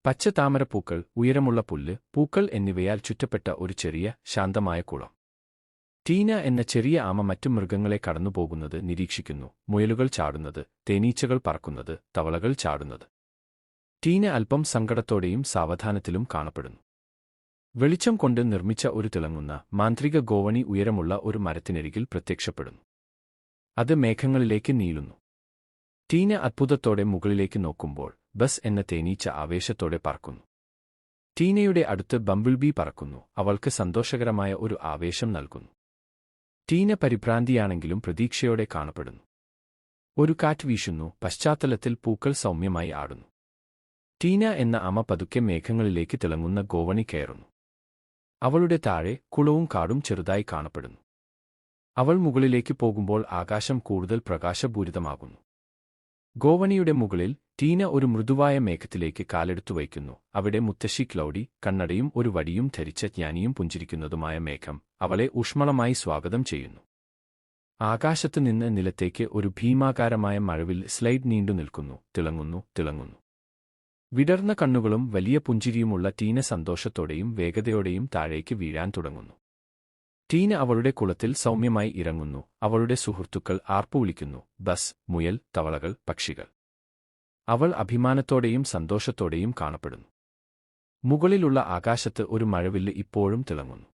പച്ച താമരപ്പൂക്കൾ, ഉയരമുള്ള പുല്ല്, പൂക്കൾ എന്നിവയാൽ ചുറ്റപ്പെട്ട ഒരു ചെറിയ, ശാന്തമായ കുളം. ടീന എന്ന ചെറിയ ആമ മറ്റു മൃഗങ്ങളെ കടന്നുപോകുന്നത് നിരീക്ഷിക്കുന്നു. മുയലുകൾ ചാടുന്നത്, തേനീച്ചകൾ പറക്കുന്നത്, തവളകൾ ചാടുന്നത്. ടീന അല്പം സങ്കടത്തോടെയും സാവധാനത്തിലും കാണപ്പെടുന്നു. വെളിച്ചം കൊണ്ട് നിർമ്മിച്ച ഒരു തിളങ്ങുന്ന, മാന്ത്രിക ഗോവണി ഉയരമുള്ള ഒരു മരത്തിനരികിൽ പ്രത്യക്ഷപ്പെടുന്നു. അത് മേഘങ്ങളിലേക്ക് നീളുന്നു. ടീന അത്ഭുതത്തോടെ മുകളിലേക്ക് നോക്കുമ്പോൾ ബസ് എന്ന തേനീച്ച ആവേശത്തോടെ പറക്കുന്നു. ടീനയുടെ അടുത്ത് ബംബിൾബീ പറക്കുന്നു. അവൾക്ക് സന്തോഷകരമായ ഒരു ആവേശം നൽകുന്നു. ടീന പരിഭ്രാന്തിയാണെങ്കിലും പ്രതീക്ഷയോടെ കാണപ്പെടുന്നു. ഒരു കാറ്റ് വീശുന്നു. പശ്ചാത്തലത്തിൽ പൂക്കൾ സൗമ്യമായി ആടുന്നു. ടീന എന്ന ആമ പതുക്കെ മേഘങ്ങളിലേക്ക് തിളങ്ങുന്ന ഗോവണി കയറുന്നു. അവളുടെ താഴെ കുളവും കാടും ചെറുതായി കാണപ്പെടുന്നു. അവൾ മുകളിലേക്ക് പോകുമ്പോൾ ആകാശം കൂടുതൽ പ്രകാശപൂരിതമാകുന്നു. ഗോവണിയുടെ മുകളിൽ ടീന ഒരു മൃദുവായ മേഘത്തിലേക്ക് കാലെടുത്തു വയ്ക്കുന്നു. അവിടെ മുത്തശ്ശി ക്ലൗഡി, കണ്ണടയും ഒരു വടിയും ധരിച്ച ജ്ഞാനിയും പുഞ്ചിരിക്കുന്നതുമായ മേഘം അവളെ ഊഷ്മളമായി സ്വാഗതം ചെയ്യുന്നു. ആകാശത്ത് നിന്ന് നിലത്തേക്ക് ഒരു ഭീമാകാരമായ മഴവിൽ സ്ലൈഡ് നീണ്ടു നിൽക്കുന്നു. തിളങ്ങുന്നു. വിടർന്ന കണ്ണുകളും വലിയ പുഞ്ചിരിയുമുള്ള ടീന സന്തോഷത്തോടെയും വേഗതയോടെയും താഴേക്ക് വീഴാൻ തുടങ്ങുന്നു. ടീന അവളുടെ കുളത്തിൽ സൗമ്യമായി ഇറങ്ങുന്നു. അവളുടെ സുഹൃത്തുക്കൾ ആർപ്പു വിളിക്കുന്നു. ബസ്, മുയൽ, തവളകൾ, പക്ഷികൾ. അവൾ അഭിമാനത്തോടെയും സന്തോഷത്തോടെയും കാണപ്പെടുന്നു. മുകളിലുള്ള ആകാശത്ത് ഒരു മഴവില്ല് ഇപ്പോഴും തിളങ്ങുന്നു.